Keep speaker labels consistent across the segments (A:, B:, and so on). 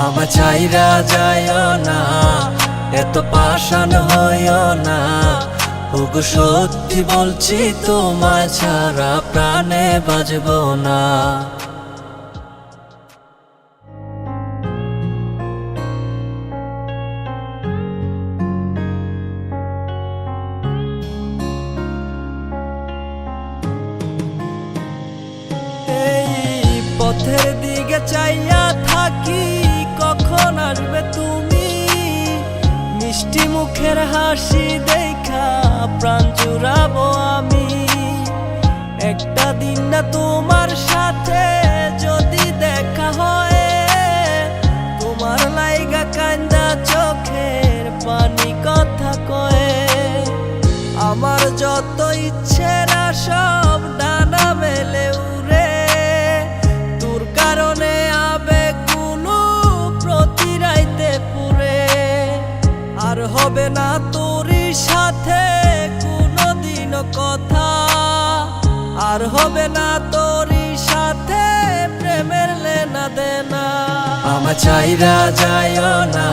A: আমার চাইরা যাইও না, এত পাষাণ হইও না। ওগো সত্যি বলছি তোমায় ছাড়া প্রাণে বাঁচবো না। পথের দিকে চাইয়া থাকি, কখন আসবে তুমি? মিষ্টি মুখের হাসি দেখা প্রাণ জুড়াবো আমি। একটা দিন না তোমার সাথে যদি দেখা হয়, তোমার লাইগা কান্দা চোখের পানি কথা কয়ে। আমার যত ইচ্ছে না সব ডানা মেলে উড়ে, তোর কারণে আবেগ কোনো প্রতি রাইতে পুরে। আর হবে না তোরই সাথে কোনোদিনও কথা, আর হবে না তোরই সাথে প্রেমের লেনা দেনা। আমার চাইরা যাইও না,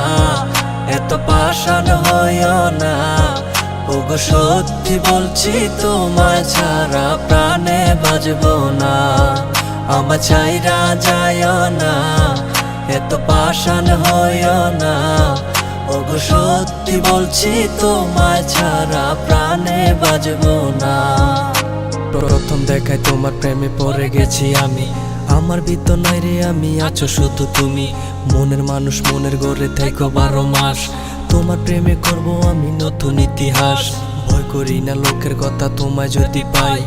A: এত পাষাণ হইও না। ওগো সত্যি বলছি তোমায় ছাড়া প্রাণে বাঁচবো না। আমার চাইরা যাইও না, এত পাষাণ হইও না। ওগো সত্যি বলছি তোমায় ছাড়া প্রাণে বাঁচবো না। প্রথম দেখায় তোমার প্রেমে পড়ে গেছি আমি। আমার ভিতর নাই রে আমি, আছো শুধু তুমি। মনের মানুষ মনের গড়ে থেকো 12 মাস। তোমার প্রেমে করবো আমি নতুন ইতিহাস। ভয় করি না লোকের কথা তোমায় যদি পাই,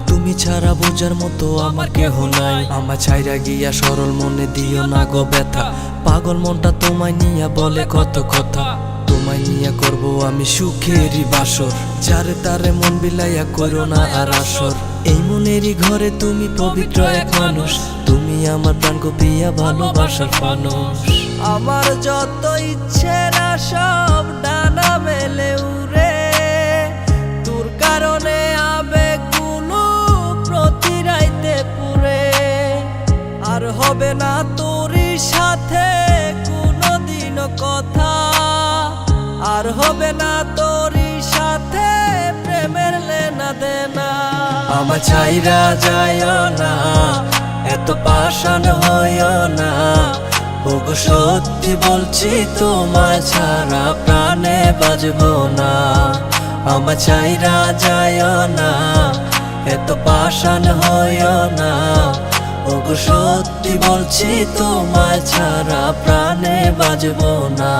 A: তুমি ছাড়া বোঝার মতো আমার কেহ নাই। আমার ছাইরা গিয়া সরল মনে দিও না গো ব্যথা। পাগল মনটা তোমায় নিয়া বলে কত কথা। তোমায় নিয়া করবো আমি সুখেরই বাসর। যারে তারে মন বিলাইয়া করো না আর আসর। এই মনেরই ঘরে তুমি পবিত্র এক মানুষ। তুমি আমার প্রাণ গো প্রিয়া ভালোবাসার মানুষ। আমার যত ইচ্ছে না সব ডানা মেলে উড়ে, তোর কারণে আবেগ কোনো প্রতি রাইতে পুরে। আর হবে না তোরই সাথে কোনোদিনও কথা, আর হবে না তোরই সাথে প্রেমের লেনা দেনা। আমার চাইরা যাইও না, এত পাষাণ হইও না। ওগো সত্যি বলছি তোমায় ছাড়া প্রাণে বাঁচবো না। আমার চাইরা যাইও না, এত পাষাণ হইও না। ওগো সত্যি বলছি তোমায় ছাড়া প্রাণে বাঁচবো না।